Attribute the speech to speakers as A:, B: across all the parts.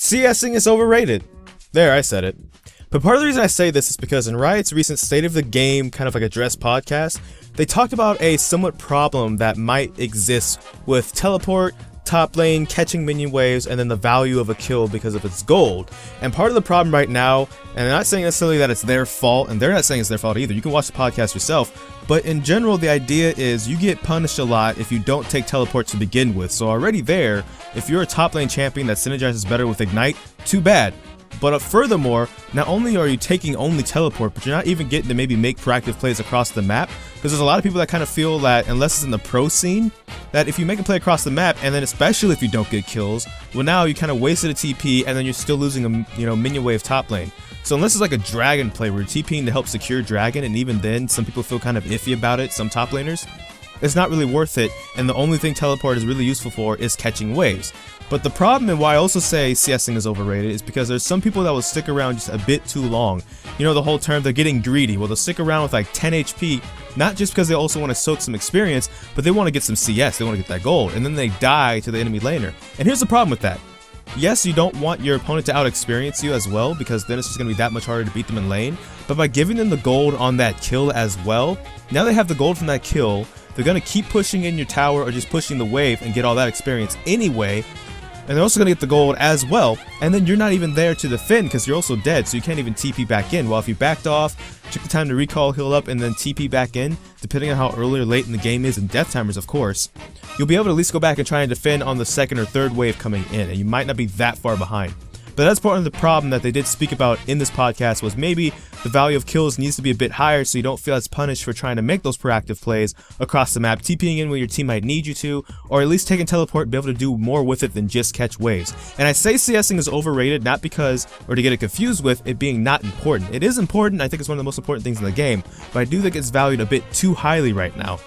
A: CSing is overrated. There, I said it. But part of the reason I say this is because in Riot's recent State of the Game kind of like address podcast, they talked about a somewhat problem that might exist with teleport, top lane, catching minion waves, and then the value of a kill because of its gold. And part of the problem right now, and I'm not saying necessarily that it's their fault, and they're not saying it's their fault either, you can watch the podcast yourself, but in general the idea is you get punished a lot if you don't take teleport to begin with. So already there, if you're a top lane champion that synergizes better with Ignite, too bad. But furthermore, not only are you taking only teleport, but you're not even getting to maybe make proactive plays across the map, because there's a lot of people that kind of feel that unless it's in the pro scene, that if you make a play across the map, and then especially if you don't get kills, well now you kind of wasted a TP and then you're still losing a minion wave top lane. So unless it's like a dragon play where you're TPing to help secure dragon, and even then some people feel kind of iffy about it, some top laners, it's not really worth it, and the only thing teleport is really useful for is catching waves. But the problem, and why I also say CSing is overrated, is because there's some people that will stick around just a bit too long. You know the whole term, they're getting greedy. Well, they'll stick around with like 10 HP, not just because they also want to soak some experience, but they want to get some CS, they want to get that gold, and then they die to the enemy laner. And here's the problem with that. Yes, you don't want your opponent to out-experience you as well, because then it's just going to be that much harder to beat them in lane, but by giving them the gold on that kill as well, now they have the gold from that kill, they're going to keep pushing in your tower or just pushing the wave and get all that experience anyway, and they're also going to get the gold as well, and then you're not even there to defend because you're also dead, so you can't even TP back in. Well, if you backed off, took the time to recall, heal up, and then TP back in, depending on how early or late in the game is, and death timers of course, you'll be able to at least go back and try and defend on the second or third wave coming in, and you might not be that far behind. But that's part of the problem that they did speak about in this podcast, was maybe the value of kills needs to be a bit higher so you don't feel as punished for trying to make those proactive plays across the map, TPing in when your team might need you to, or at least taking teleport and be able to do more with it than just catch waves. And I say CSing is overrated not because, or to get it confused with it being not important. It is important, I think it's one of the most important things in the game, but I do think it's valued a bit too highly right now.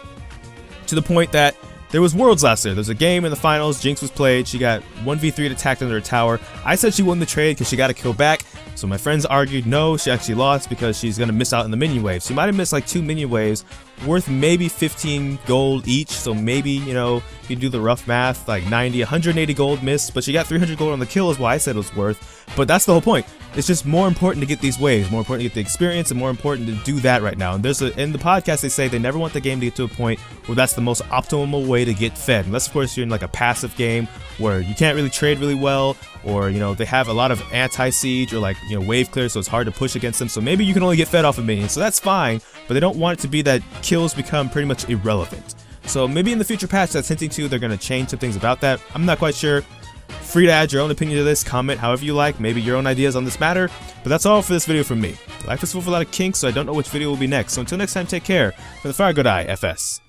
A: To the point that there was Worlds last year. There was a game in the finals, Jinx was played, she got 1v3'd attacked under a tower. I said she won the trade because she got a kill back, so my friends argued no, she actually lost because she's going to miss out on the minion waves. She might have missed like 2 minion waves worth maybe 15 gold each, so maybe, you know, you do the rough math, like 90, 180 gold missed, but she got 300 gold on the kill is what I said it was worth. But that's the whole point. It's just more important to get these waves, more important to get the experience, and more important to do that right now. And in the podcast they say they never want the game to get to a point where that's the most optimal way to get fed. Unless of course you're in like a passive game where you can't really trade really well, or you know they have a lot of anti-siege or like wave clear, so it's hard to push against them. So maybe you can only get fed off of minions, so that's fine. But they don't want it to be that kills become pretty much irrelevant. So maybe in the future patch that's hinting to they're going to change some things about that. I'm not quite sure. Free to add your own opinion to this, comment however you like, maybe your own ideas on this matter, but that's all for this video from me. Life is full of a lot of kinks, so I don't know which video will be next, so until next time, take care. From the Fire God Eye, FS.